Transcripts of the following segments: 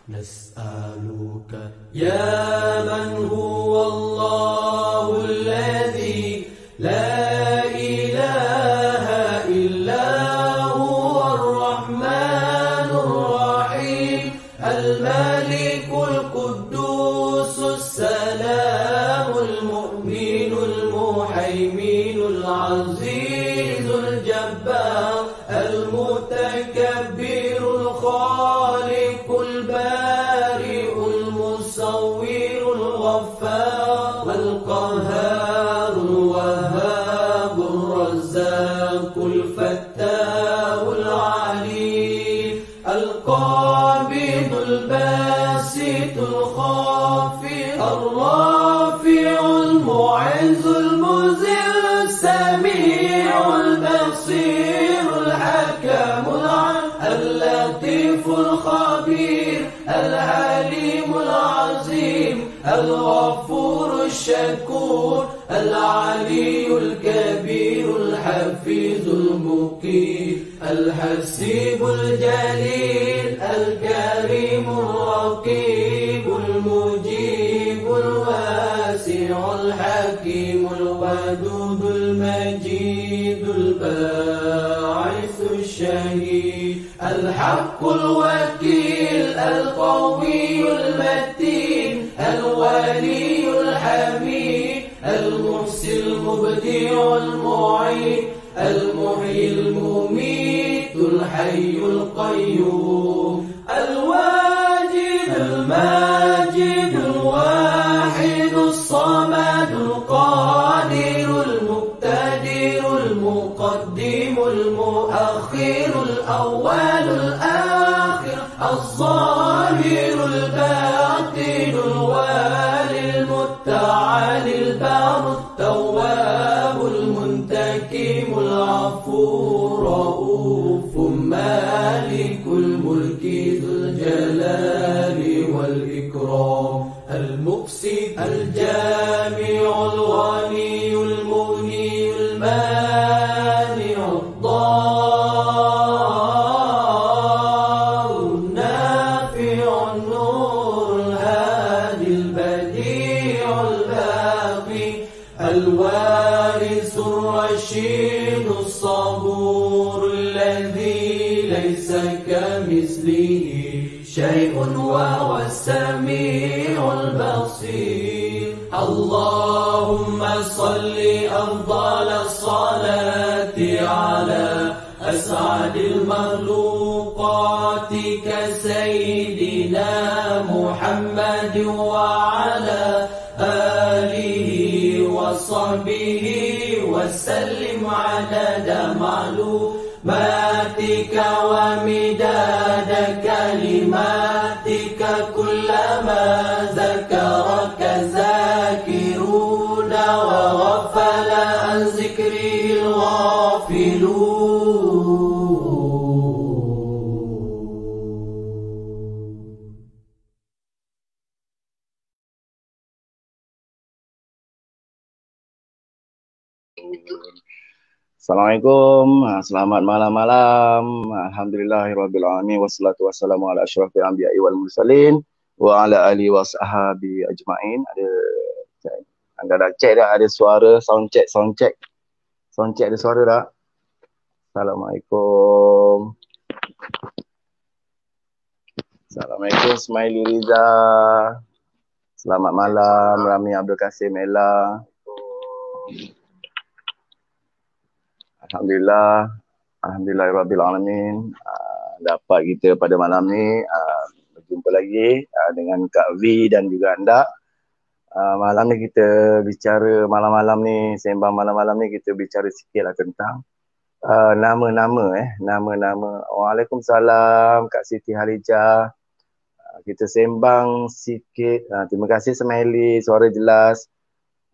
نسألك يا من هو الله الذي لا إله إلا هو الرحمن الرحيم الملك القدوس السلام المؤمن المهيمن العزيز الجبار المتكبر الخالق البارئ المصور الغفار القهار الوهاب الرزاق الفتاح العليم القابض الباسط الخافض الرافع المعز المذل السميع البصير الحكم اللطيف الخبير العليم العظيم الغفور الشكور العلي الكبير الحفيظ المقيت الحسيب الجليل الكريم الرقيب المجيب الواسع الحكيم الودود المجيد الباعث الشهيد الحق الوكيل القوي المتين الولي الحميد المحسن المبدع المعين المحيي المميت الحي القيوم الواجد الماجد الواحد الصمد القادر المقتدر المقدم المؤخر الأول الآخر الظاهر الباطن الوالي المتعالي البار التواب المنتقم العفو رؤوف مالك الملك ذو الجلال والإكرام المقسط الجامع الغني المغني المانع الضار النافع النور الهادي البديع الباقي الوارث الرشيد الصبور الذي ليس كمثله شيء وهو السميع البصير اللهم صل أفضل الصلاة على أسعد المخلوقات كسيدنا محمد وعلى آله وصحبه وسلم عدد معلوماتك ومداد كلماتك كلما ذكرك ذاكرون وغفل عن ذكره الغافلون. Assalamualaikum, selamat malam-malam. Alhamdulillahirrabbilalamin. Wassalatu wassalamu ala asyrafil anbiya'i wal mursalin wa ala alihi wa sahbihi ajma'in. Anda dah cek dah ada suara, sound check ada suara tak? Assalamualaikum. Assalamualaikum Smiley Riza. Selamat malam Rami Abdul Kasim Ella. Alhamdulillahirrabbilalamin. Dapat kita pada malam ni berjumpa lagi dengan Kak V dan juga anda. Malam ni kita bicara malam-malam ni, sembang malam-malam ni kita bicara sikit lah tentang nama-nama. Waalaikumsalam Kak Siti Harijah. Kita sembang sikit. Terima kasih Smiley, suara jelas.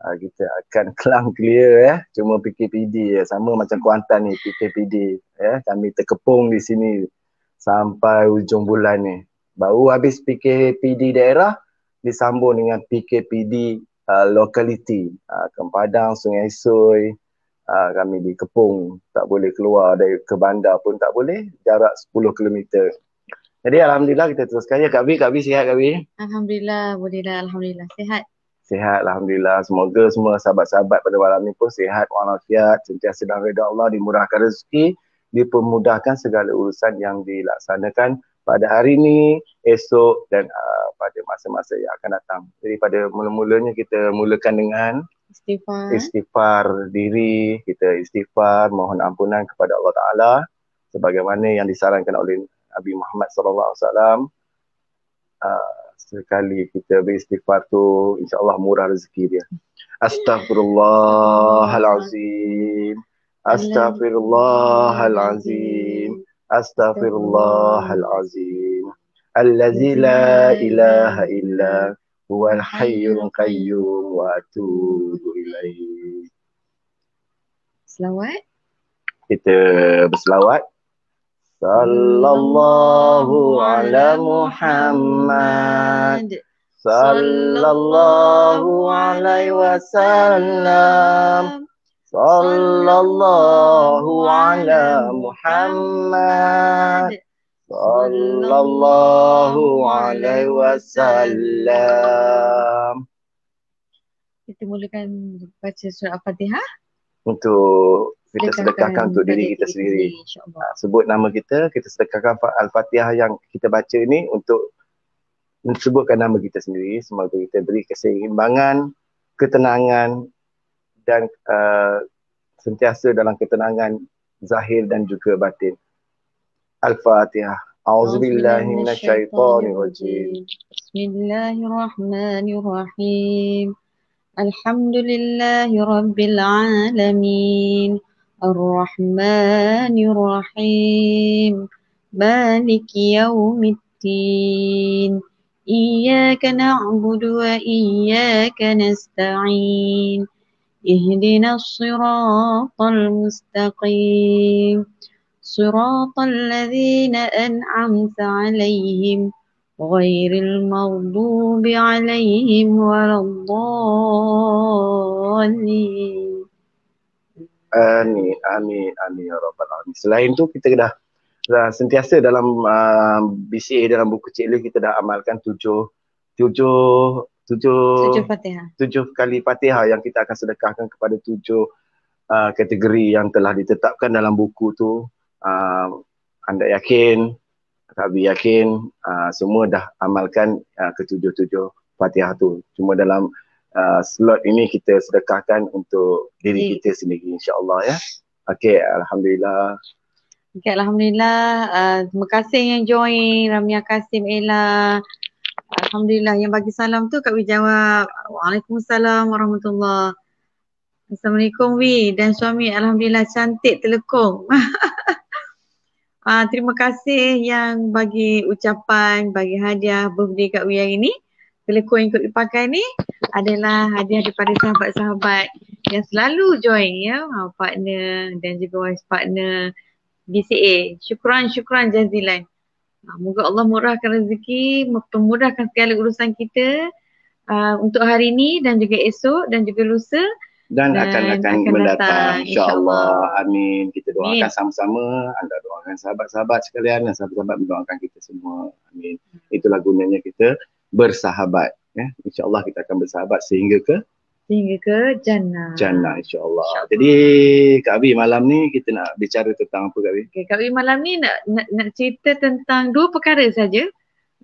Kita akan kelang clear cuma PKPD sama macam Kuantan ni PKPD kami terkepung di sini sampai ujung bulan ni Baru habis PKPD daerah disambung dengan PKPD locality. Ke Padang, Sungai Soi, kami di Kepung, tak boleh keluar dari ke bandar pun tak boleh, jarak 10 km. Jadi alhamdulillah kita teruskan ya Kak Bi. Kak Bi sihat Kak Bi? Alhamdulillah, bolehlah, alhamdulillah sihat. Sihat alhamdulillah. Semoga semua sahabat-sahabat pada malam ni pun sihat walafiat, sentiasa dalam redha Allah, dimurahkan rezeki, dipermudahkan segala urusan yang dilaksanakan pada hari ini, esok dan pada masa-masa yang akan datang. Jadi pada mula-mulanya kita mulakan dengan istighfar diri, kita istighfar, mohon ampunan kepada Allah Ta'ala sebagaimana yang disarankan oleh Nabi Muhammad SAW. Sekali kita beristighfar tu, insya-Allah murah rezeki dia. Astaghfirullahalazim. Astaghfirullahalazim. Astaghfirullahalazim. Allazi la ilaha illa huwal hayyul qayyum wa atubu ilaihi. Selawat. Kita berselawat. Sallallahu ala Muhammad. Sallallahu alaihi wasallam. Sallallahu ala Muhammad. Sallallahu alaihi wasallam. Kita mulakan baca surah Al-Fatihah. Untuk kita sedekahkan untuk diri kita sendiri. Sebut nama kita sedekahkan Al-Fatihah yang kita baca ini untuk sebutkan nama kita sendiri. Semoga kita beri keseimbangan, ketenangan dan sentiasa dalam ketenangan zahir dan juga batin. Al-Fatihah. A'udzubillahi minasyaitonirrajim. Bismillahirrahmanirrahim. Alhamdulillahi rabbil alamin. Ar-Rahmanir-Rahim. Maliki yaumiddin. Iyyaka na'budu wa iyyaka nasta'in. Ihdinas siratal mustaqim. Siratal ladzina an'amta 'alaihim ghairil maghdubi 'alaihim waladdallin. Amin, amin, amin ya rabbal alamin. Selain tu kita dah sentiasa dalam BCA dalam buku Cik Lee kita dah amalkan tujuh kali Fatihah yang kita akan sedekahkan kepada 7 kategori yang telah ditetapkan dalam buku tu. Anda yakin, Kami yakin semua dah amalkan ke-7 Fatihah tu. Cuma dalam slot ini kita sedekahkan untuk diri kita sendiri, insya-Allah ya. Okey, alhamdulillah. Okay, alhamdulillah. Terima kasih yang join, Ramia Kasim, Ella. Alhamdulillah, yang bagi salam tu Kak Wi jawab. Waalaikumsalam warahmatullahi. Assalamualaikum Wi dan suami, alhamdulillah cantik telekong. Terima kasih yang bagi ucapan, bagi hadiah birthday Kak Wi hari ni. Telekong yang ikut dipakai ni adalah hadiah daripada sahabat-sahabat yang selalu join ya, partner dan juga wise partner BCA. Syukran jazilan. Moga Allah murahkan rezeki, mempermudahkan segala urusan kita untuk hari ini dan juga esok dan juga lusa dan akan mendatang, insya-Allah. Amin. Kita doakan sama-sama, anda doakan sahabat-sahabat sekalian dan sahabat-sahabat mendoakan kita semua. Amin. Itulah gunanya kita bersahabat ya. Insya-Allah kita akan bersahabat sehingga ke jannah. Jannah, insya-Allah. Jadi Kak Abi malam ni kita nak bicara tentang apa Kak Abi? Okay, Kak Abi malam ni nak cerita tentang 2 perkara saja.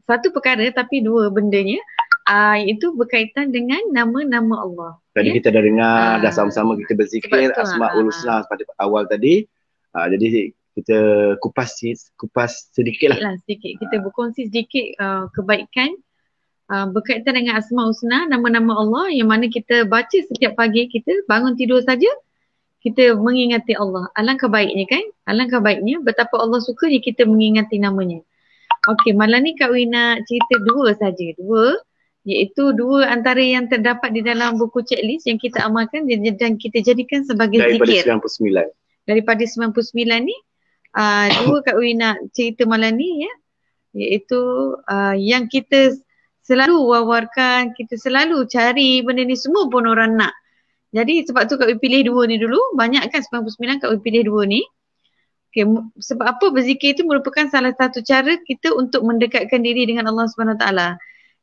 Satu perkara tapi 2 bendanya. Iaitu berkaitan dengan nama-nama Allah. Tadi kita dah dengar, dah sama-sama kita berzikir Asmaul Husna pada awal tadi. Jadi kita kupas sedikit lah. Sedikit. Kita berkongsi sedikit kebaikan berkaitan dengan Asmaul Husna, nama-nama Allah yang mana kita baca setiap pagi, kita bangun tidur saja kita mengingati Allah. Alangkah baiknya kan? Alangkah baiknya betapa Allah sukanya kita mengingati namanya. Okey, malam ni Kak Wi nak cerita 2 saja. 2 iaitu 2 antara yang terdapat di dalam buku checklist yang kita amalkan dan kita jadikan sebagai zikir. Daripada 99 ni 2 Kak Wi nak cerita malam ni ya. iaitu yang kita selalu wawarkan, kita selalu cari benda ni, semua pun orang nak. Jadi sebab tu Kak Wi pilih dua ni dulu. Banyak kan 99 Kak Wi pilih dua ni. Okay, sebab apa? Berzikir itu merupakan salah satu cara kita untuk mendekatkan diri dengan Allah SWT.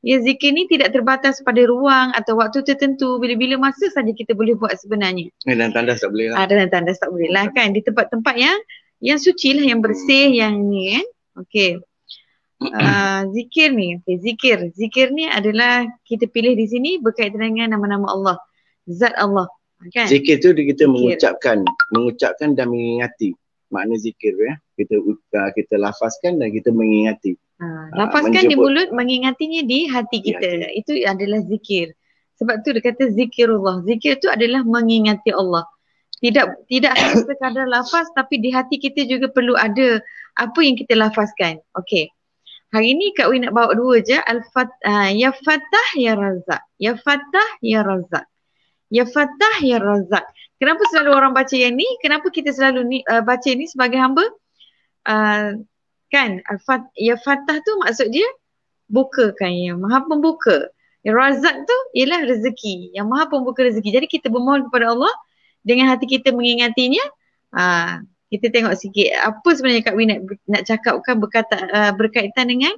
Ya, zikir ni tidak terbatas pada ruang atau waktu tertentu. Bila-bila masa saja kita boleh buat sebenarnya. Dan tandas tak boleh lah. Dan tandas tak boleh lah kan. Di tempat-tempat yang suci lah, yang bersih, yang ni kan. Okay. Zikir ni, zikir ni adalah kita pilih di sini berkaitan dengan nama-nama Allah, zat Allah kan. Zikir tu kita mengucapkan dan mengingati. Makna zikir ya, kita lafazkan dan kita mengingati. Lafazkan di mulut, mengingatinya di hati kita. Itu adalah zikir. Sebab tu dia kata zikirullah. Zikir tu adalah mengingati Allah. Tidak hanya sekadar lafaz, tapi di hati kita juga perlu ada apa yang kita lafazkan. Okey. Hari ni Kak Wi nak bawa dua je. Ya Fattah Ya Razak. Ya Fattah Ya Razak. Ya Fattah Ya Razak. Kenapa selalu orang baca yang ni? Kenapa kita selalu baca ni sebagai hamba? Kan? Ya Fattah tu maksud dia bukakan, yang maha pembuka. Ya Razak tu ialah rezeki, yang maha pembuka rezeki. Jadi kita bermohon kepada Allah dengan hati kita mengingatinya. Kita tengok sikit apa sebenarnya Kak Wi nak cakapkan berkaitan dengan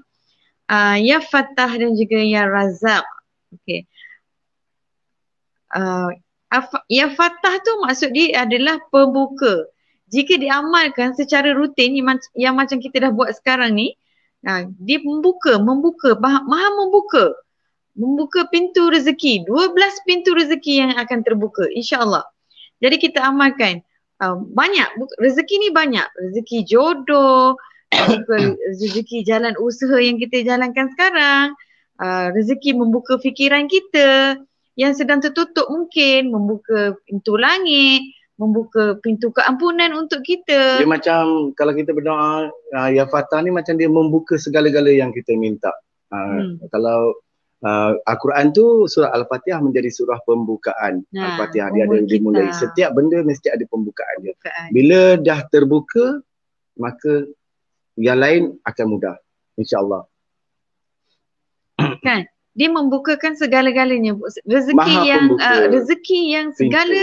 Ya Fattah dan juga Ya Razak. Okay. Ya Fattah tu maksud dia adalah pembuka. Jika diamalkan secara rutin yang macam kita dah buat sekarang ni, dia membuka, maha membuka pintu rezeki, 12 pintu rezeki yang akan terbuka insya-Allah. Jadi kita amalkan. Banyak rezeki ni, banyak rezeki jodoh, rezeki jalan usaha yang kita jalankan sekarang, rezeki membuka fikiran kita yang sedang tertutup, mungkin membuka pintu langit, membuka pintu keampunan untuk kita. Dia macam kalau kita berdoa Ya Fattah ni macam dia membuka segala-gala yang kita minta. Kalau Al-Quran tu surah Al-Fatihah menjadi surah pembukaan. Al-Fatihah dia ada dimulai. Setiap benda mesti ada pembukaan dia. Bila dah terbuka, maka yang lain akan mudah, insya-Allah. Kan? Dia membukakan segala-galanya. Rezeki yang segala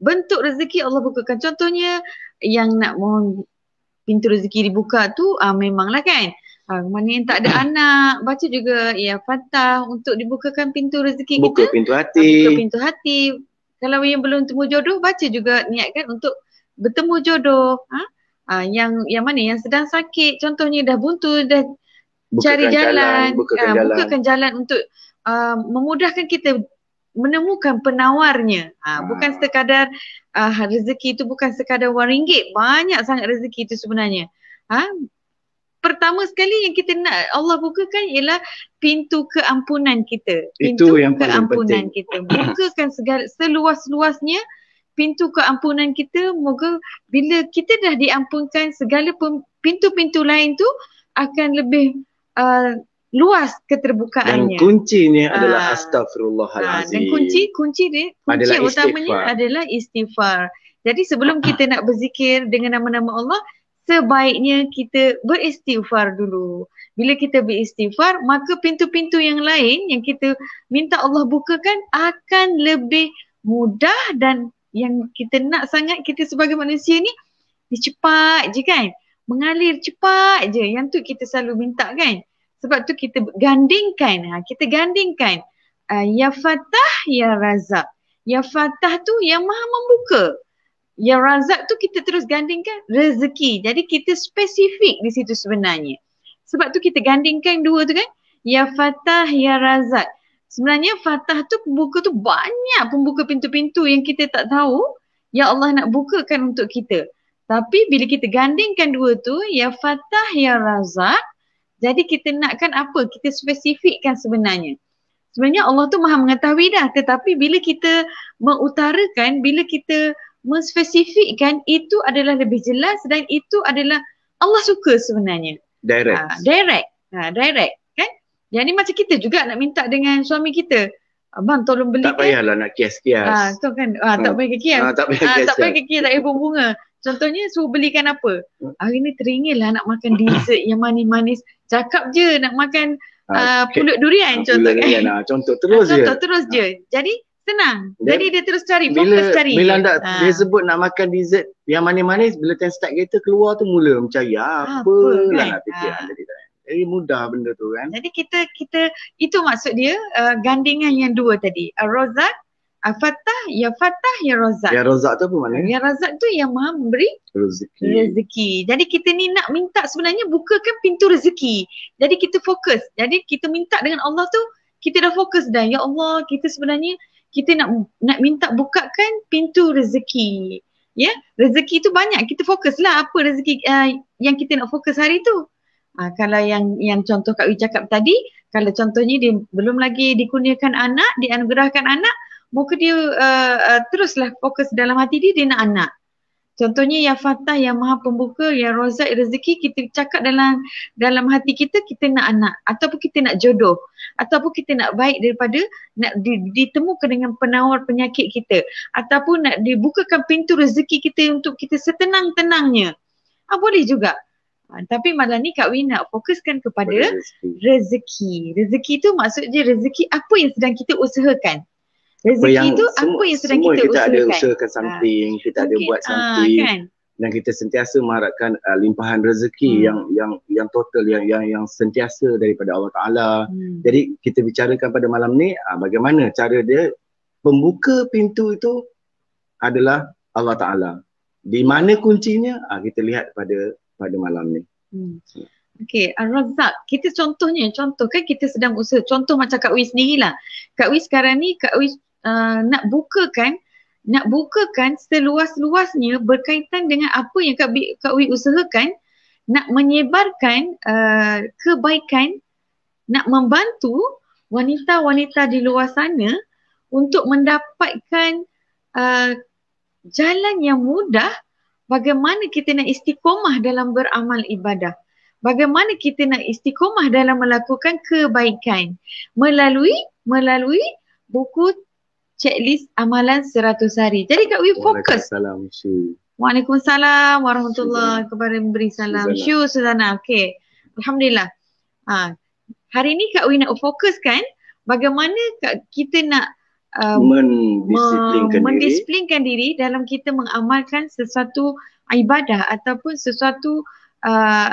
bentuk rezeki Allah bukakan. Contohnya yang nak mohon pintu rezeki dibuka tu memanglah kan. Mana yang tak ada anak, baca juga Ya Fattah untuk dibukakan pintu rezeki kita. Buka pintu hati. Buka pintu hati. Kalau yang belum temu jodoh, baca juga niatkan untuk bertemu jodoh. Yang mana yang sedang sakit, contohnya dah buntu, dah cari jalan. Bukakan jalan untuk memudahkan kita menemukan penawarnya. Bukan sekadar rezeki itu bukan sekadar RM1. Banyak sangat rezeki itu sebenarnya. Pertama sekali yang kita nak Allah bukakan ialah pintu keampunan kita. Pintu yang keampunan kita. Bukakan segala seluas-luasnya pintu keampunan kita. Moga bila kita dah diampunkan, segala pintu-pintu lain tu akan lebih luas keterbukaannya. Dan kuncinya adalah Astaghfirullahalazim. Dan kunci dia, kunci utamanya adalah istighfar. Jadi sebelum kita nak berzikir dengan nama-nama Allah, sebaiknya kita beristighfar dulu. Bila kita beristighfar, maka pintu-pintu yang lain yang kita minta Allah bukakan akan lebih mudah, dan yang kita nak sangat, kita sebagai manusia ni cepat je kan, mengalir cepat je. Yang tu kita selalu minta kan. Sebab tu kita gandingkan, Ya Fattah Ya Razak. Ya Fattah tu yang maha membuka. Ya Razak tu kita terus gandingkan rezeki. Jadi kita spesifik di situ sebenarnya. Sebab tu kita gandingkan dua tu kan. Ya Fattah Ya Razak. Sebenarnya Fattah tu pembuka tu banyak, pembuka pintu-pintu yang kita tak tahu Ya Allah nak bukakan untuk kita. Tapi bila kita gandingkan dua tu, Ya Fattah Ya Razak, jadi kita nakkan apa? Kita spesifikkan sebenarnya. Sebenarnya Allah tu maha mengetahui dah. Tetapi bila kita mengutarakan, bila kita menspesifikkan, itu adalah lebih jelas dan itu adalah Allah suka sebenarnya. Direct kan. Jadi macam kita juga nak minta dengan suami kita, abang tolong belikan. Tak payahlah nak kias-kias. Tu kan. Tak payah kias. Tak payah kias, tak payah bunga. Contohnya suruh belikan apa? Hari ni teringin lah nak makan dessert yang manis-manis. Cakap je nak makan pulut durian contoh kan. Contoh terus je. Contoh terus je. Jadi senang. Jadi dia terus cari, fokus cari. Bila dia sebut nak makan dessert yang manis-manis, bila time start kereta keluar tu mula mencari apa lah nak fikir. Jadi mudah benda tu kan. Jadi kita itu maksud dia gandingan yang dua tadi. Ar-Razzaq, Al-Fattah, Ya Fattah, Ya Razzaq. Ya Razzaq tu apa maknanya? Ya Razzaq tu yang maha memberi rezeki. Jadi kita ni nak minta sebenarnya bukakan pintu rezeki. Jadi kita fokus. Jadi kita minta dengan Allah tu, kita dah fokus dah. Ya Allah, kita sebenarnya kita nak minta bukakan pintu rezeki. Ya, rezeki tu banyak. Kita fokuslah apa rezeki yang kita nak fokus hari tu. Kalau yang contoh Kak Wi cakap tadi, kalau contohnya dia belum lagi dikurniakan anak, dianugerahkan anak, maka dia teruslah fokus dalam hati dia nak anak. Contohnya Ya Fattah, yang maha pembuka, Ya Razzaq rezeki, kita cakap dalam hati kita nak anak, ataupun kita nak jodoh, ataupun kita nak baik daripada nak ditemukan dengan penawar penyakit kita, ataupun nak dibukakan pintu rezeki kita untuk kita setenang-tenangnya. Boleh juga. Tapi malam ni Kak Wi nak fokuskan kepada rezeki. Rezeki tu maksudnya rezeki apa yang sedang kita usahakan. Rezeki itu apa yang sedang kita usahakan. Semua kita ada usahakan something, kita ada buat something kan? Dan kita sentiasa mengharapkan limpahan rezeki yang total, yang sentiasa daripada Allah Ta'ala. Jadi kita bicarakan pada malam ni bagaimana cara dia pembuka pintu itu adalah Allah Ta'ala. Di mana kuncinya? Kita lihat pada malam ni. Okey, Ar-Razzaq. Kita contoh kan kita sedang usaha. Contoh macam Kak Wi sendirilah. Kak Wi sekarang ni, Kak Wi nak bukakan seluas-luasnya berkaitan dengan apa yang Kak Wi usahakan, nak menyebarkan kebaikan, nak membantu wanita-wanita di luar sana untuk mendapatkan jalan yang mudah bagaimana kita nak istiqomah dalam beramal ibadah. Bagaimana kita nak istiqomah dalam melakukan kebaikan melalui buku checklist amalan 100 hari. Jadi Kak Wi fokus. Waalaikumsalam warahmatullahi wabarakatuh. Syur Suzana. Okey. Alhamdulillah. Hari ni Kak Wi nak fokuskan bagaimana kita nak mendisiplinkan diri dalam kita mengamalkan sesuatu ibadah ataupun sesuatu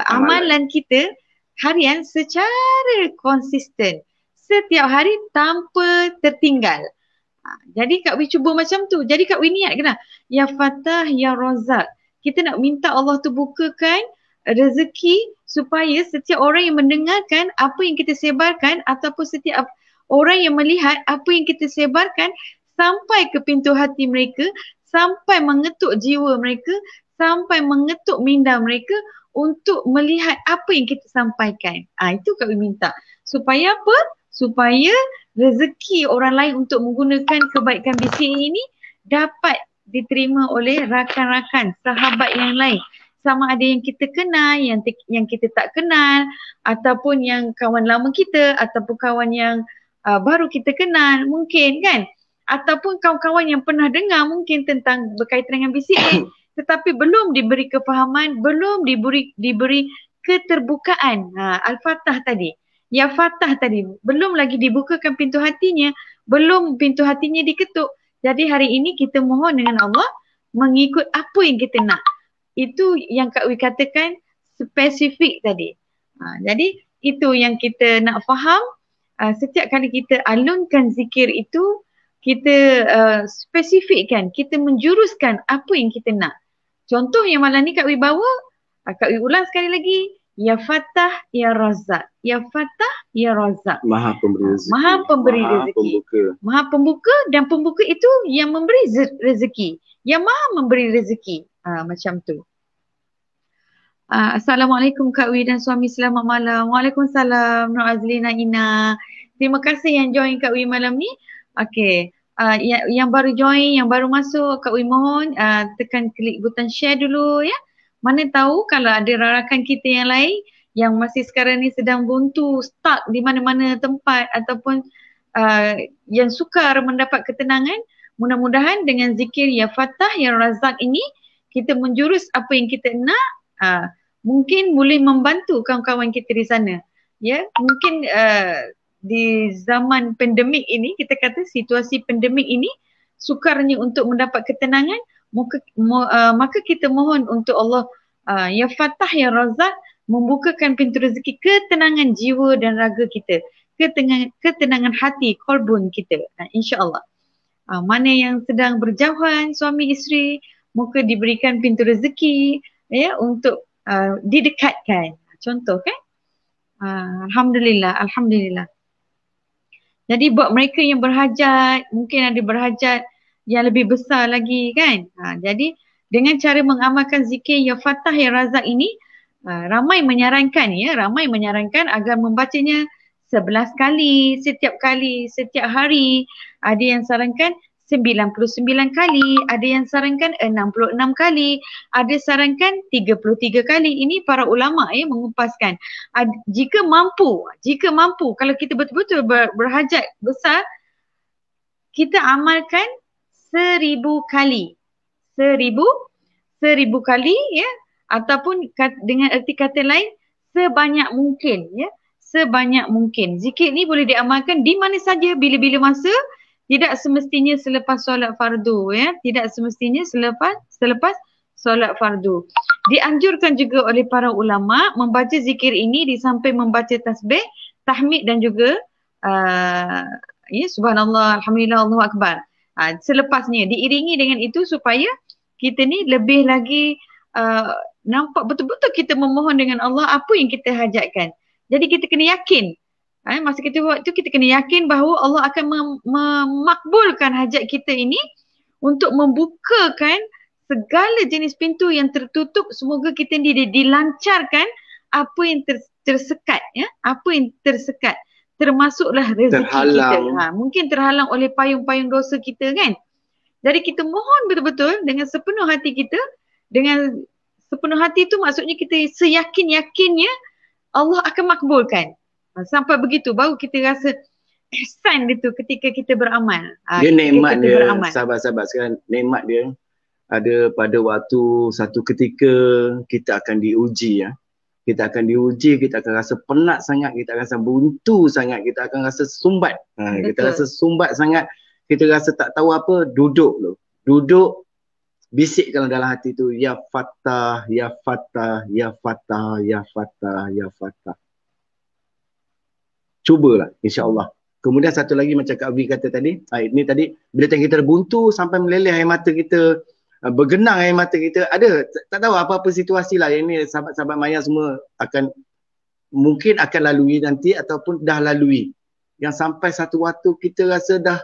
amalan kita harian secara konsisten setiap hari tanpa tertinggal. Jadi Kak Wi cuba macam tu. Jadi Kak Wi niat kena Ya Fattah, Ya Razzaq. Kita nak minta Allah tu bukakan rezeki supaya setiap orang yang mendengarkan apa yang kita sebarkan ataupun setiap orang yang melihat apa yang kita sebarkan sampai ke pintu hati mereka, sampai mengetuk jiwa mereka, sampai mengetuk minda mereka untuk melihat apa yang kita sampaikan. Itu Kak Wi minta. Supaya apa? Supaya rezeki orang lain untuk menggunakan kebaikan bisik ini dapat diterima oleh rakan-rakan, sahabat yang lain. Sama ada yang kita kenal, yang kita tak kenal, ataupun yang kawan lama kita, ataupun kawan yang baru kita kenal mungkin kan. Ataupun kawan-kawan yang pernah dengar mungkin tentang berkaitan dengan BCA tetapi belum diberi kefahaman, belum diberi keterbukaan. Al-Fattah tadi, Ya Fattah tadi, belum lagi dibukakan pintu hatinya, belum pintu hatinya diketuk. Jadi hari ini kita mohon dengan Allah mengikut apa yang kita nak. Itu yang Kak Wi katakan spesifik tadi. Jadi itu yang kita nak faham. Setiap kali kita alunkan zikir itu, kita spesifikkan, kita menjuruskan apa yang kita nak. Contoh yang malam ni Kak Wi bawa, Kak Wi ulang sekali lagi. Ya Fattah, Ya Razzaq. Ya Fattah, Ya Razzaq. Maha pemberi rezeki. Maha pemberi rezeki. Maha pembuka, dan pembuka itu yang memberi rezeki. Yang maha memberi rezeki. Macam tu. Assalamualaikum Kak Wi dan suami, selamat malam. Waalaikumsalam Nur Azlina Ina. Terima kasih yang join Kak Wi malam ni. Okey. Yang baru join, yang baru masuk, Kak Wi mohon tekan klik butang share dulu ya. Mana tahu kalau ada rakan kita yang lain yang masih sekarang ni sedang buntu, stuck di mana-mana tempat ataupun yang sukar mendapat ketenangan, mudah-mudahan dengan zikir Ya Fattah, Ya Razzaq ini kita menjurus apa yang kita nak, mungkin boleh membantu kawan-kawan kita di sana. Ya, mungkin di zaman pandemik ini, kita kata situasi pandemik ini, sukarnya untuk mendapat ketenangan, maka kita mohon untuk Allah, Ya Fattah Ya Razak, membukakan pintu rezeki ketenangan jiwa dan raga kita, ketenangan hati, kolbun kita, insya-Allah. Mana yang sedang berjauhan suami isteri, moga diberikan pintu rezeki ya untuk didekatkan. Contoh kan? Alhamdulillah, alhamdulillah. Jadi buat mereka yang berhajat, mungkin ada berhajat yang lebih besar lagi kan. Jadi dengan cara mengamalkan zikir Ya Fattah Ya Razak ini, ramai menyarankan agar membacanya 11 kali, setiap hari. Ada yang sarankan 99 kali, ada yang sarankan 66 kali, ada sarankan 33 kali. Ini para ulama mengupaskan. Jika mampu, kalau kita betul-betul berhajat besar, kita amalkan 1000 kali. 1000 kali ya, ataupun dengan erti kata lain, sebanyak mungkin ya. Sebanyak mungkin. Zikir ni boleh diamalkan di mana saja, bila-bila masa, tidak semestinya selepas solat fardu ya, tidak semestinya selepas solat fardu. Dianjurkan juga oleh para ulama membaca zikir ini di samping membaca tasbih, tahmid dan juga ya subhanallah, alhamdulillah, Allahu akbar. Selepasnya diiringi dengan itu supaya kita ni lebih lagi nampak betul-betul kita memohon dengan Allah apa yang kita hajatkan. Jadi kita kena yakin, masa kita buat tu kita kena yakin bahawa Allah akan memakbulkan hajat kita ini untuk membukakan segala jenis pintu yang tertutup. Semoga kita ni dilancarkan apa yang tersekat ya, apa yang tersekat, termasuklah rezeki kita. Mungkin terhalang oleh payung-payung dosa kita kan. Jadi kita mohon betul-betul dengan sepenuh hati kita. Dengan sepenuh hati tu maksudnya kita seyakin-yakinnya Allah akan makbulkan. Sampai begitu baru kita rasa ihsan itu ketika kita beramal. Dia nikmat dia, sahabat-sahabat sekarang, nikmat dia ada pada waktu satu ketika kita akan diuji ya. Kita akan diuji, kita akan rasa penat sangat, kita akan rasa buntu sangat, kita akan rasa sumbat. Kita rasa sumbat sangat, kita rasa tak tahu apa, duduk, bisikkan dalam hati tu, Ya Fattah, Ya Fattah, Ya Fattah, Ya Fattah, Ya Fattah. Cubalah, insya-Allah. Kemudian satu lagi macam Kak Avi kata tadi, ini tadi bila kita buntu sampai meleleh air mata kita, bergenang air mata kita, ada tak tahu apa-apa situasi lah. Ini sahabat-sahabat Maya semua mungkin akan lalui nanti ataupun dah lalui. Yang sampai satu waktu kita rasa dah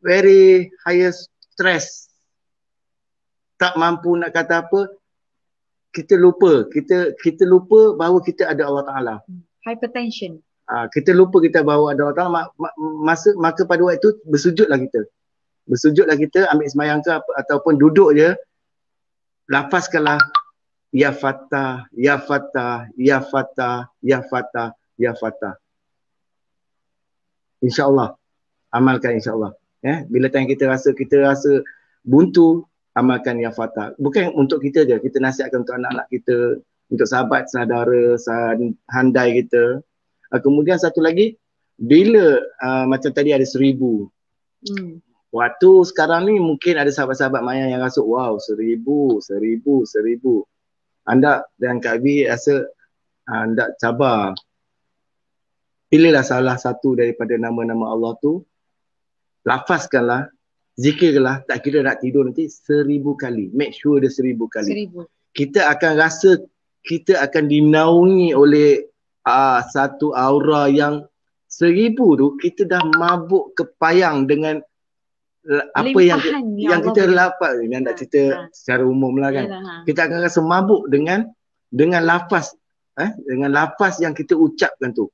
very high stress, tak mampu nak kata apa, kita lupa bahawa kita ada Allah Ta'ala. Hypertension. Kita lupa kita bahawa ada Allah Ta'ala, maka pada waktu itu bersujudlah kita, ambil sembahyang ke ataupun duduk je, lafazkanlah Ya Fattah, Ya Fattah, Ya Fattah, Ya Fattah, Ya Fattah. InsyaAllah, amalkan insyaAllah. Bila time kita rasa buntu, amalkan Ya Fattah. Bukan untuk kita je, kita nasihatkan untuk anak-anak kita, untuk sahabat, saudara, handai kita. Kemudian satu lagi, bila macam tadi ada 1000. Waktu sekarang ni mungkin ada sahabat-sahabat Maya yang rasa, wow, 1000. Anda dan Kak Abi rasa anda cabar. Pilihlah salah satu daripada nama-nama Allah tu, lafazkanlah, zikirlah, tak kira nak tidur nanti 1000 kali. Make sure dia 1000 kali. 1000. Kita akan rasa kita akan dinaungi oleh satu aura yang 1000 tu kita dah mabuk kepayang dengan apa yang kita lapat. Ini nak cerita secara umum lah kan. Kita akan rasa mabuk dengan lafaz, dengan lafaz yang kita ucapkan tu.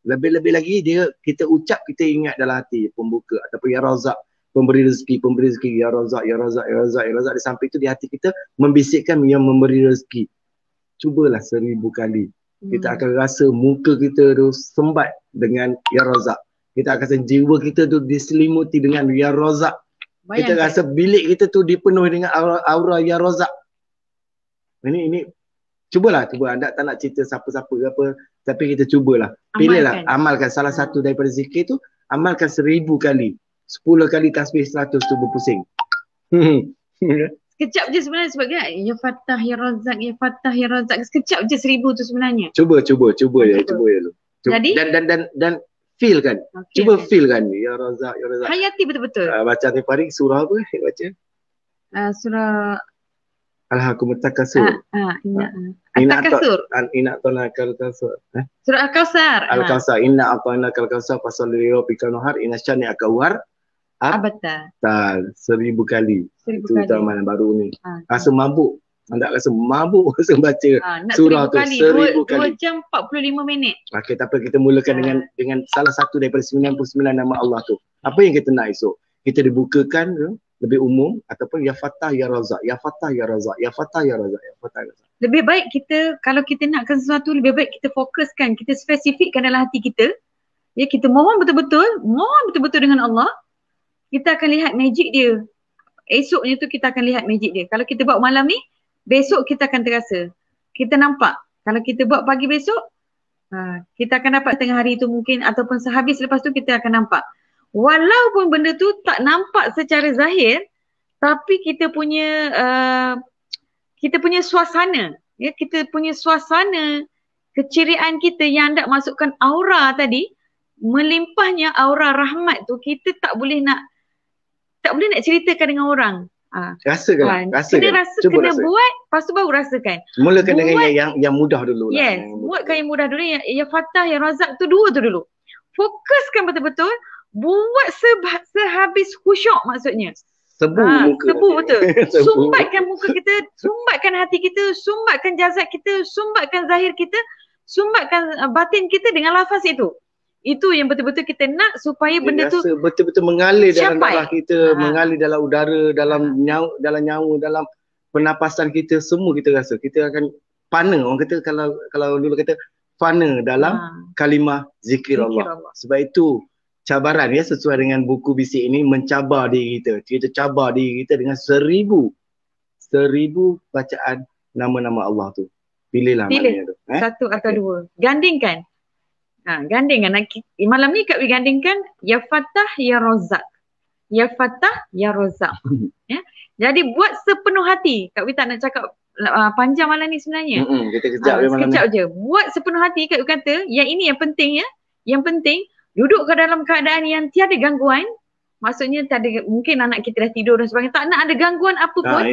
Lebih-lebih lagi kita ucap, kita ingat dalam hati pembuka ataupun Ya Razak, pemberi rezeki, Ya Razak, Ya Razak, Ya Razak, Ya Razak. Di samping itu di hati kita membisikkan yang memberi rezeki. Cubalah 1000 kali. Kita akan rasa muka kita tu sembat dengan Ya Razak. Kita akan rasa jiwa kita tu diselimuti dengan Ya Razak. Kita Bayangkan. rasa bilik kita tu dipenuhi dengan aura Ya Razak. Ini cuba anda tak nak cerita siapa-siapa ke apa, tapi kita cubalah. Pilihlah, amalkan salah satu daripada zikir tu, amalkan 1000 kali. 10 kali tasbih 100 tu berpusing. Sekejap je sebenarnya sebab kan Ya Fattah, Ya Razak, Ya Fattah, Ya Razak. Sekejap je 1000 tu sebenarnya. Cuba ya lu. Jadi? Dan feel kan. Cuba feel kan. Ya Razak, Ya Razak. Hayati betul-betul. Baca tiap hari surah apa baca? Surah Alhaakumut Takasur. At-Takasur. Surah Al-Kausar. Al-Kausar. Inna a'tainakal kausar fasalli li rabbika wanhar inna syani'aka huwal abtar. 1000 kali. 1000 Itu kali. amalan baru ni. Rasa mabuk. Anda rasa mabuk masa baca nak surah 1000 tu. kali. 1000 kali. 2 jam 45 minit. Okey, tapi kita mulakan dengan salah satu daripada 99 nama Allah tu. Apa yang kita nak esok? Kita dibukakan lebih umum ataupun Ya Fattah, Ya Razak, Ya Fattah, Ya Razak, Ya Fattah, Ya Razak, Ya Fattah, Ya Razak. Lebih baik kita, kalau kita nakkan sesuatu, lebih baik kita fokuskan, kita spesifikkan dalam hati kita. Ya, kita mohon betul-betul dengan Allah. Kita akan lihat magic dia. Esoknya tu kita akan lihat magic dia. Kalau kita buat malam ni, besok kita akan terasa. Kita nampak. Kalau kita buat pagi besok, kita akan dapat tengah hari tu mungkin, ataupun sehabis lepas tu kita akan nampak. Walaupun benda tu tak nampak secara zahir, tapi kita punya suasana, ya, kita punya suasana keceriaan kita yang anda masukkan aura tadi, melimpahnya aura rahmat tu, kita tak boleh nak ceritakan dengan orang. Rasakan. Kena buat, lepas tu baru rasakan. Mulakan dengan yang mudah dulu lah. Yes, buatkan yang mudah dulu. Ya Fattah, Ya Razak tu dua tu dulu. Fokuskan betul-betul. Buat sehabis khusyuk maksudnya. Sebu betul. Sumbatkan muka kita, sumbatkan hati kita, sumbatkan jasad kita, sumbatkan zahir kita, sumbatkan batin kita dengan lafaz itu. Itu yang betul-betul kita nak supaya benda tu betul-betul mengalir dalam darah kita, mengalir dalam udara, dalam nyawa, dalam pernafasan kita, semua kita rasa. Kita akan fana. Orang kata kalau dulu kata fana dalam kalimah zikir Allah. Sebab itu cabaran ya, sesuai dengan buku bisik ini, mencabar diri kita. Kita cabar diri kita dengan 1000 bacaan nama-nama Allah tu. Pilihlah maknanya tu. Satu atau dua. Gandingkan. Gandingkan. Malam ni Kak Wi gandingkan Ya Fattah, Ya Razak. Ya Fattah, Ya Razak. Ya. Jadi buat sepenuh hati. Kak Wi tak nak cakap panjang malam ni sebenarnya. Kita sekejap je. Buat sepenuh hati. Kak Wi kata, yang ini yang penting ya. Yang penting duduk ke dalam keadaan yang tiada gangguan. Maksudnya mungkin anak kita dah tidur dan sebagainya. Tak nak ada gangguan apa pun.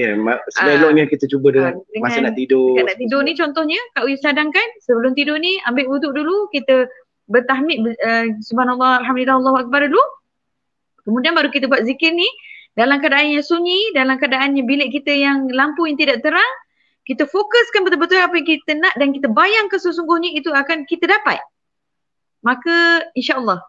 Seleloknya kita cuba masa nak tidur. Nak tidur ni contohnya, Kak Wi cadangkan sebelum tidur ni ambil wuduk dulu. Kita bertahmid, subhanallah, alhamdulillah, Allahu akbar dulu. Kemudian baru kita buat zikir ni. Dalam keadaan yang sunyi, dalam keadaan yang bilik kita yang lampu yang tidak terang. Kita fokuskan betul-betul apa yang kita nak dan kita bayangkan sesungguhnya itu akan kita dapat. Maka insya-Allah.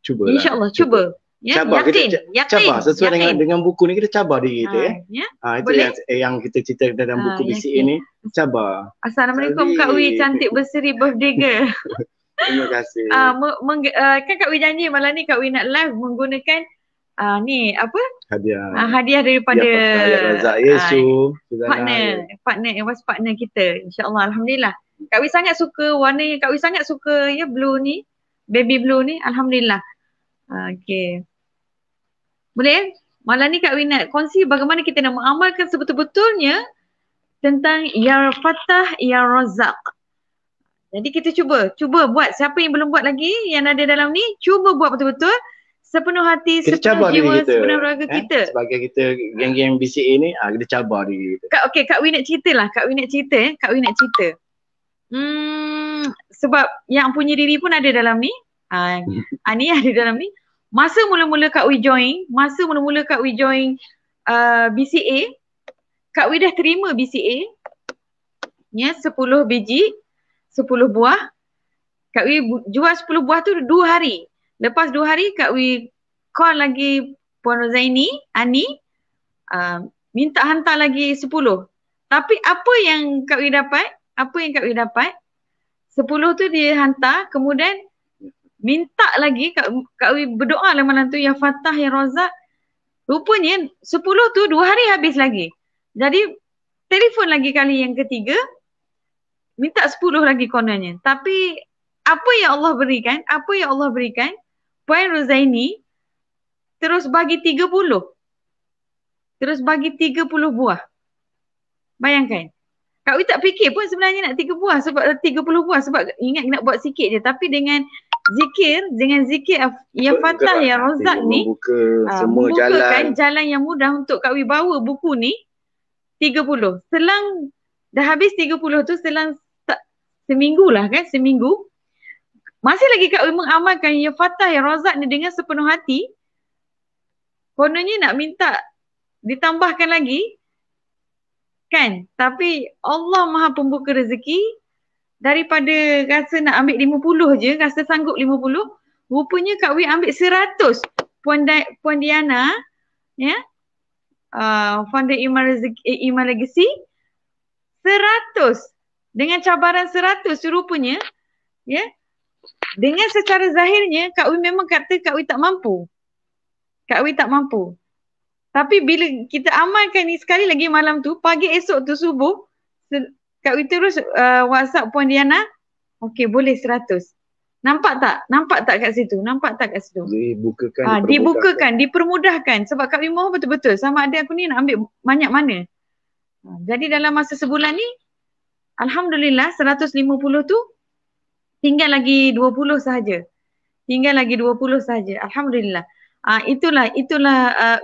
InsyaAllah cuba. Ya, cabar, yakin. Cabar sesuai dengan buku ni, kita cabar diri kita ya. Itu yang kita cerita dalam buku bisik ini. Cabar. Assalamualaikum Kak Wi, cantik berseri birthday girl. Terima kasih. Kan Kak Wi janji malam ni Kak Wi nak live menggunakan ni apa? Hadiah daripada partner kita. InsyaAllah, alhamdulillah. Kak Wi sangat suka warna yang Kak Wi sangat suka ya, blue ni, baby blue ni, alhamdulillah. Okey. Boleh? Malam ni Kak Wi nak kongsi bagaimana kita nak mengamalkan sebetul-betulnya tentang Ya Fattah, Ya Razak. Jadi kita cuba buat. Siapa yang belum buat lagi yang ada dalam ni, cuba buat betul-betul sepenuh hati, sepenuh jiwa, sepenuh raga kita. Sebagai kita geng-geng bisik ini, kita cabar diri kita. Kak Wi nak cerita lah. Kak Wi nak cerita. Sebab yang punya diri pun ada dalam ni. Ni ada dalam ni. Masa mula-mula Kak Wi join BCA, Kak Wi dah terima BCA. Ya, 10 biji, 10 buah. Kak Wi jual 10 buah tu 2 hari. Lepas 2 hari Kak Wi call lagi Puan Rozaini, Ani, minta hantar lagi 10. Tapi apa yang Kak Wi dapat? 10 tu dia hantar, kemudian minta lagi, Kak Wi berdoa lah malam tu, Ya Fattah, Ya Razak, Rupanya 10 tu 2 hari habis lagi. Jadi telefon lagi kali yang ketiga, minta 10 lagi kononnya. Tapi apa yang Allah berikan? Apa yang Allah berikan? Puan Rozaini terus bagi 30. Terus bagi 30 buah. Bayangkan. Kak Wi tak fikir pun sebenarnya nak 3 buah sebab 30 buah sebab ingat nak buat sikit je. Tapi dengan zikir ya Fatah ya Razak ni membukakan jalan yang mudah untuk Kak Wi bawa buku ni 30. Selang dah habis 30 tu selang seminggu lah kan, seminggu. Masih lagi Kak Wi mengamalkan ya Fatah ya Razak ni dengan sepenuh hati. Kononnya nak minta ditambahkan lagi kan, tapi Allah Maha Pembuka rezeki. Daripada rasa nak ambil 50 je, rasa sanggup 50, rupanya Kak Wi ambil 100. Puan Diana ya, founder Iman Legacy 100 dengan cabaran 100 rupanya ya. Dengan secara zahirnya Kak Wi memang kata Kak Wi tak mampu. Kak Wi tak mampu. Tapi bila kita amalkan ni sekali lagi malam tu, pagi esok tu subuh, Kak Wi terus WhatsApp Puan Diana, okey boleh 100. Nampak tak? Nampak tak kat situ? Nampak tak kat situ? Dibukakan, dipermudahkan. Sebab Kak Wi mohon betul-betul sama ada aku ni nak ambil banyak mana. Jadi dalam masa sebulan ni, Alhamdulillah 150 tu tinggal lagi 20 sahaja. Tinggal lagi 20 sahaja. Alhamdulillah. Itulah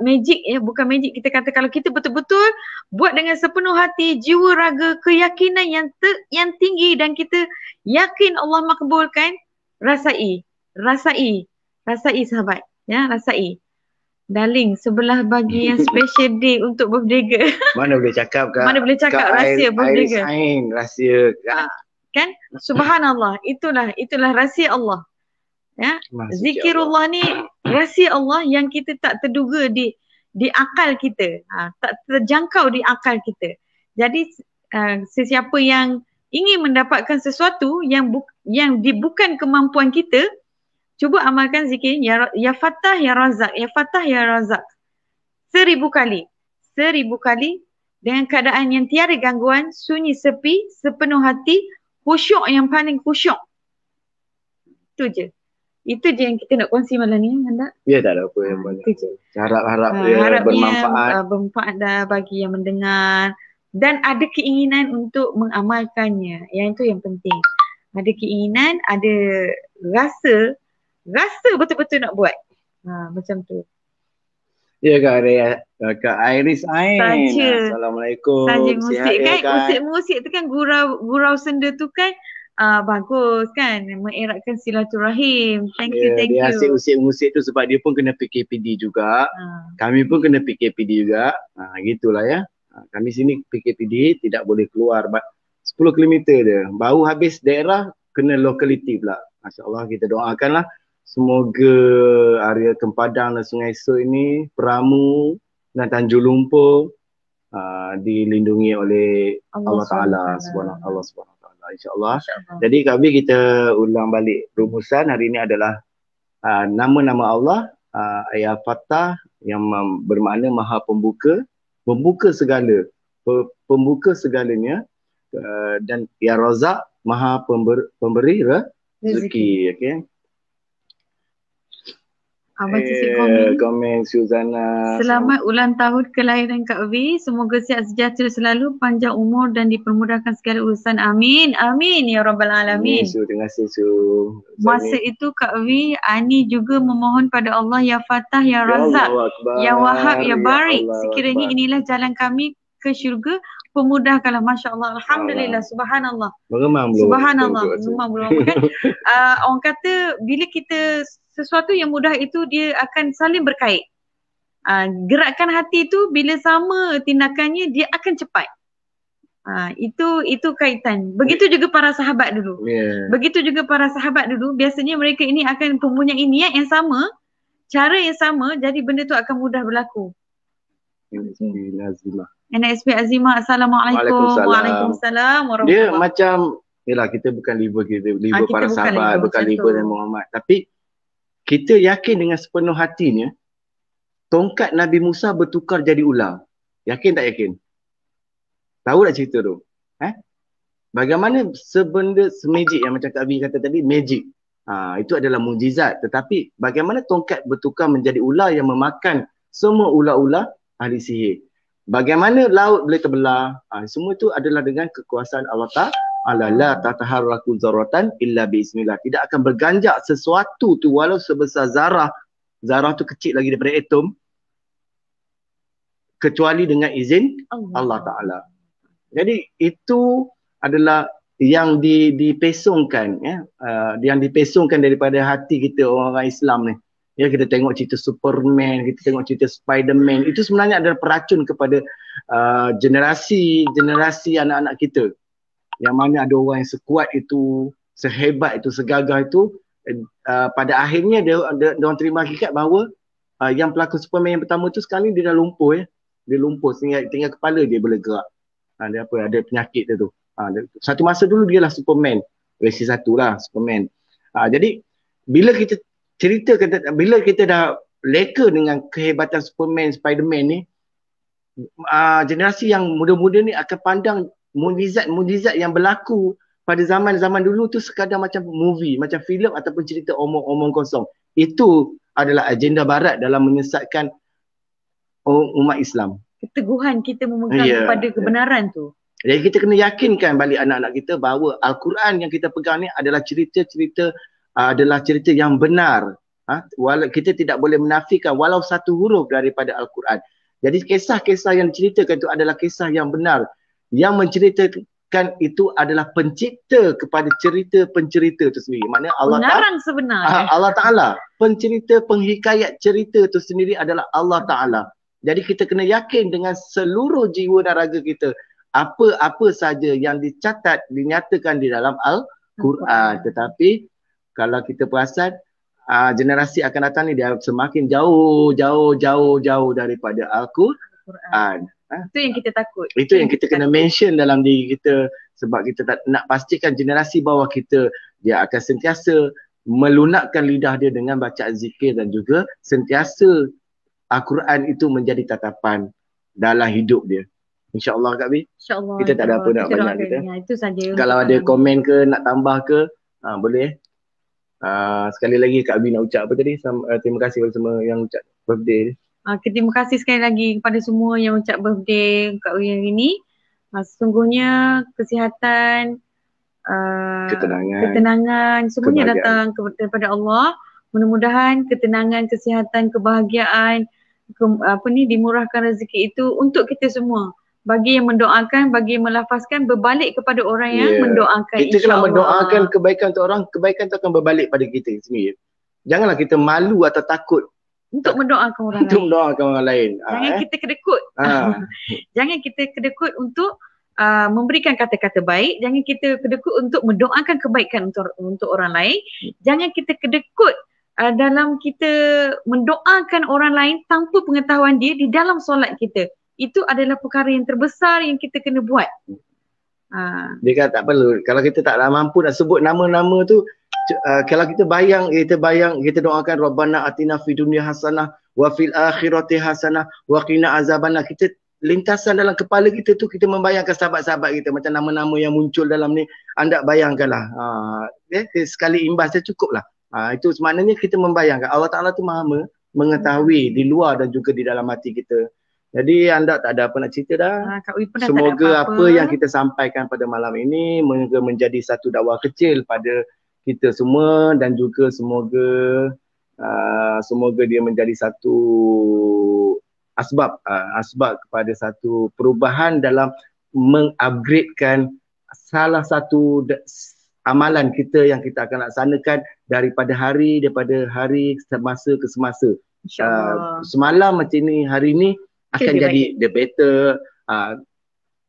magic ya, bukan magic. Kita kata kalau kita betul-betul buat dengan sepenuh hati, jiwa raga, keyakinan yang tinggi dan kita yakin Allah makbulkan, rasai sahabat ya, rasai. Darling, sebelah bagi yang special day untuk birthday girl. Mana boleh cakap Kak? Mana boleh cakap rahsia birthday girl. Rahsia kan? Subhanallah, itulah rahsia Allah. Ya, zikirullah ni rahsia Allah yang kita tak terduga di akal kita, tak terjangkau di akal kita. Jadi sesiapa yang ingin mendapatkan sesuatu yang bukan kemampuan kita, cuba amalkan zikir ya Fatah ya Razak, ya Fatah ya Razak 1000 kali. 1000 kali dengan keadaan yang tiada gangguan, sunyi sepi, sepenuh hati, khusyuk yang paling khusyuk. Itu je. Itu je yang kita nak kongsi malam ni, Anda. Ya, tak ada apa yang banyak. Harap bermanfaat dah bagi yang mendengar dan ada keinginan untuk mengamalkannya. Yang itu yang penting. Ada keinginan, ada rasa betul-betul nak buat. Macam tu. Ya Kak Iris Ain. Assalamualaikum. Saja musik kan. Musik tu kan gurau senda tu kan. Bagus kan, mengeratkan silaturahim. Thank you. Dia asyik musik tu sebab dia pun kena PKPD juga. Kami pun kena PKPD juga. Gitulah ya. Kami sini PKPD tidak boleh keluar 10 km dia. Baru habis daerah kena lokaliti pula. Masya-Allah, kita doakanlah semoga area Tempadang dan Sungai So ini, Peramu dan Tanjung Lumpur dilindungi oleh Allah Taala Subhanahu InsyaAllah. Jadi kami kita ulang balik rumusan hari ini adalah nama-nama Allah, ya Fatah yang bermakna Maha Pembuka, membuka segala, pembuka segalanya, dan ya Razak, Maha pemberi rezeki. Okey. Komen Suzana. Selamat ulang tahun kelahiran Kak Wi. Semoga sihat sejahtera selalu, panjang umur dan dipermudahkan segala urusan. Amin. Amin ya Rabbal Alamin. Terima kasih Su. Masa itu Kak Wi, Ani juga memohon pada Allah ya Fatah ya Razak, ya Wahab ya Barik. Sekiranya inilah jalan kami ke syurga, pemudahkanlah. Masya Allah. Alhamdulillah. Subhanallah. Subhanallah. Kan? Orang kata bila kita sesuatu yang mudah itu dia akan saling berkait. Gerakan hati itu bila sama tindakannya dia akan cepat. Itu kaitan. Begitu juga para sahabat dulu. Begitu juga para sahabat dulu. Biasanya mereka ini akan mempunyai niat yang sama, cara yang sama, jadi benda tu akan mudah berlaku. NSP Azimah. Assalamualaikum. Waalaikumsalam warahmatullahi. Dia macam, yelah kita bukan liver para sahabat, bukan liver dan Muhammad. Tapi kita yakin dengan sepenuh hatinya tongkat Nabi Musa bertukar jadi ular. Yakin tak yakin? Tahu tak cerita tu? Bagaimana sebenda semagik yang macam Kak Abi kata tadi, magic. Itu adalah mukjizat. Tetapi bagaimana tongkat bertukar menjadi ular yang memakan semua ular-ular ahli sihir. Bagaimana laut boleh terbelah. Semua itu adalah dengan kekuasaan Allah Ta'ala. La tataharraku zarratan illa biiznillah. Tidak akan berganjak sesuatu tu walau sebesar zarah. Zarah tu kecil lagi daripada atom. Kecuali dengan izin Allah Ta'ala. Jadi itu adalah yang dipesongkan, yang dipesongkan daripada hati kita orang Islam ni. Ya, kita tengok cerita Superman, kita tengok cerita Spiderman, itu sebenarnya adalah peracun kepada generasi anak-anak kita. Yang mana ada orang yang sekuat itu, sehebat itu, segagah itu, pada akhirnya dia orang terima hakikat bahawa yang pelakon Superman yang pertama tu sekarang ni dia dah lumpuh. Dia lumpuh, tinggal kepala dia boleh gerak. Ada penyakit dia tu. Satu masa dulu dia lah Superman. Versi satu lah Superman. Jadi bila kita bila kita dah leka dengan kehebatan Superman, Spiderman ni, generasi yang muda-muda ni akan pandang mukjizat yang berlaku pada zaman-zaman dulu tu sekadar macam movie, macam filem ataupun cerita omong-omong kosong. Itu adalah agenda barat dalam menyesatkan umat Islam. Keteguhan kita memegang kepada kebenaran tu. Jadi kita kena yakinkan balik anak-anak kita bahawa Al-Quran yang kita pegang ni adalah cerita yang benar. Kita tidak boleh menafikan walau satu huruf daripada Al-Quran. Jadi kisah-kisah yang diceritakan itu adalah kisah yang benar. Yang menceritakan itu adalah pencipta kepada pencerita itu sendiri. Maknanya Allah Ta'ala, pencerita, penghikayat cerita itu sendiri adalah Allah Ta'ala. Jadi kita kena yakin dengan seluruh jiwa dan raga kita apa saja yang dicatat, dinyatakan di dalam Al-Quran. Tetapi kalau kita perasan generasi akan datang ni dia semakin jauh daripada Al-Quran. Itu yang kita takut. Itu yang kita kena mention dalam diri kita, sebab kita tak nak pastikan generasi bawah kita dia akan sentiasa melunakkan lidah dia dengan bacaan zikir dan juga sentiasa Al-Quran itu menjadi tatapan dalam hidup dia. InsyaAllah Kak Bi. InsyaAllah. Kita tak ada apa nak banyak kita. Itu saja. Kalau ada komen ke, nak tambah ke, boleh. Sekali lagi Kak Bi nak ucap apa tadi? Terima kasih kepada semua yang ucap birthday. Terima kasih sekali lagi kepada semua yang ucap birthday Kak Wi hari ini. Sesungguhnya kesihatan, ketenangan semuanya datang daripada Allah. Mudah-mudahan ketenangan, kesihatan, kebahagiaan, dimurahkan rezeki itu untuk kita semua. Bagi yang mendoakan, bagi yang melafazkan, berbalik kepada orang yang mendoakan. Kita kalau mendoakan kebaikan untuk orang, kebaikan itu akan berbalik pada kita sendiri. Janganlah kita malu atau takut untuk mendoakan orang lain. Mendoakan orang lain. Jangan kita kedekut. Jangan kita kedekut untuk memberikan kata-kata baik. Jangan kita kedekut untuk mendoakan kebaikan untuk orang lain. Jangan kita kedekut dalam kita mendoakan orang lain tanpa pengetahuan dia di dalam solat kita. Itu adalah perkara yang terbesar yang kita kena buat. Dia kata tak perlu. Kalau kita tak mampu nak sebut nama-nama tu, kalau kita doakan Rabbana atina fid dunya hasanah wa fil akhirati hasanah wa qina azabannar. Kita lintasan dalam kepala kita tu, kita membayangkan sahabat-sahabat kita macam nama-nama yang muncul dalam ni. Anda bayangkanlah. Sekali imbas dia cukuplah. Itu maknanya kita membayangkan Allah Ta'ala tu maha mengetahui di luar dan juga di dalam hati kita. Jadi anda tak ada apa nak cerita dah. Semoga apa yang kita sampaikan pada malam ini menjadi satu dakwah kecil pada kita semua, dan juga semoga dia menjadi satu asbab kepada satu perubahan dalam mengupgradekan salah satu amalan kita yang kita akan laksanakan daripada hari semasa ke semasa. Semalam macam ni, hari ni akan jadi the better,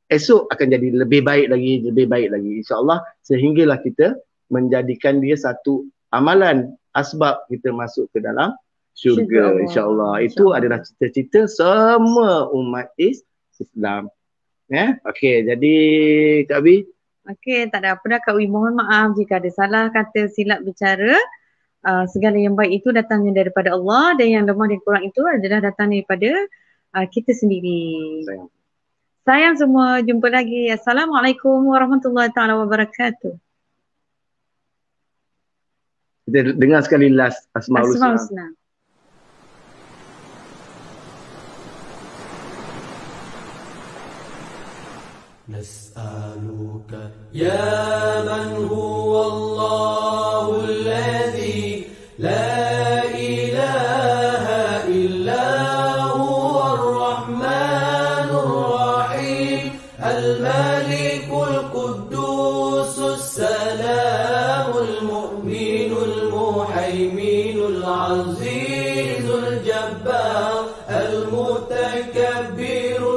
esok akan jadi lebih baik lagi insyaAllah, sehinggalah kita menjadikan dia satu amalan asbab kita masuk ke dalam syurga insyaAllah. Itu adalah cita-cita semua umat Islam. Okey, jadi Kak Bi. Okey, tak ada apa dah Kak Wi, mohon maaf jika ada salah kata, silap bicara. segala yang baik itu datangnya daripada Allah dan yang lemah dan kurang itu adalah datang daripada kita sendiri. Sayang semua, jumpa lagi. Assalamualaikum warahmatullahi taala wabarakatuh. Kita dengar sekali last Asmaul Asmaul Husna. Husna. نسألك يا من هو الله الذي لا إله إلا هو الرحمن الرحيم الملك القدوس السلام المؤمن المهيمن العزيز الجبار المتكبر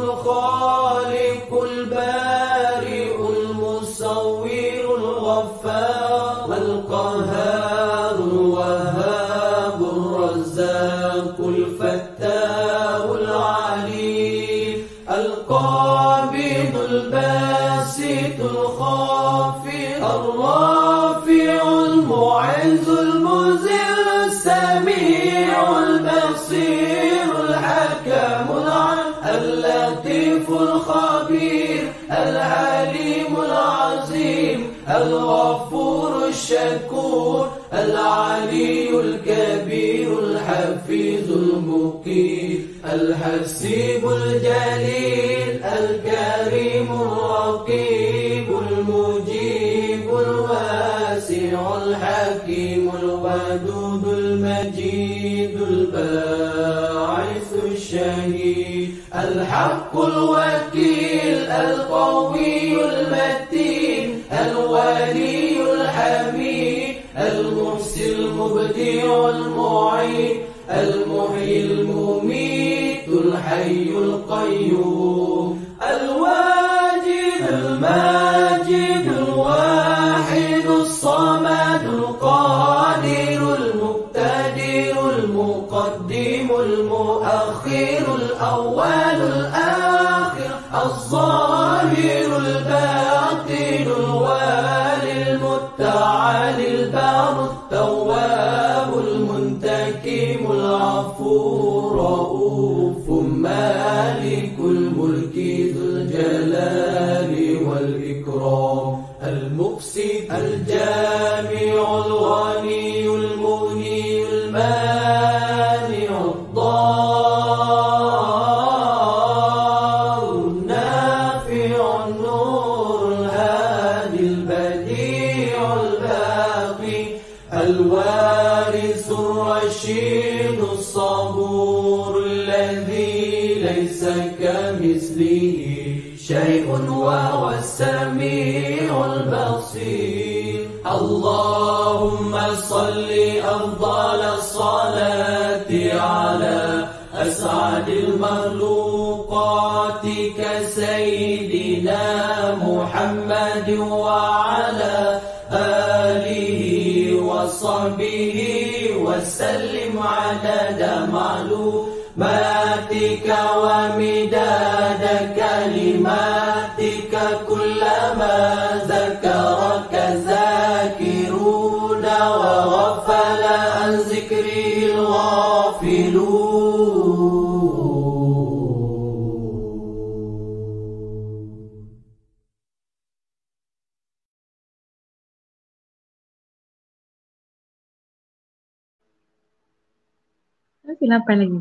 الخالق البارئ المصور الغفار القهار الوهاب الرزاق الفتاح العليم القابض الباسط الخافض الرافع المعز المذل السميع البصير الحكم اللطيف الخبير العليم العظيم الغفور الشكور العلي الكبير الحفيظ المقيم الحسيب الجليل الكريم الرقيب المجيب الواسع الحكيم الودود المجيد الباعث الشهيد الحق الوكيل القوي المتين الولي الحميد المحسن المبدع المعين المحيي المميت الحي القيوم الواجد الماجد الواحد الصمد القادر المقتدر المقدم المؤخر الأول الآخر الظاهر الباطن الوالي المتعالي البار التواب المنتكم العفو رؤوف مالك الملك ذو الجلال والإكرام المقسط الجامع الغني المغني المانع الضار النافع النور الهادي البديع الباقي الوارث الرشيد الصبور الذي ليس كمثله شيء وهو السميع البصير اللهم صل أفضل الصلاة على أسعد المخلوقات كسيدنا محمد وعلى آله وصحبه وسلم عدد معلوماتك ومداد كلماتك كلما ذكرك ذاكرون وغفل عن ذكره الغافلون. Masih 8 lagi.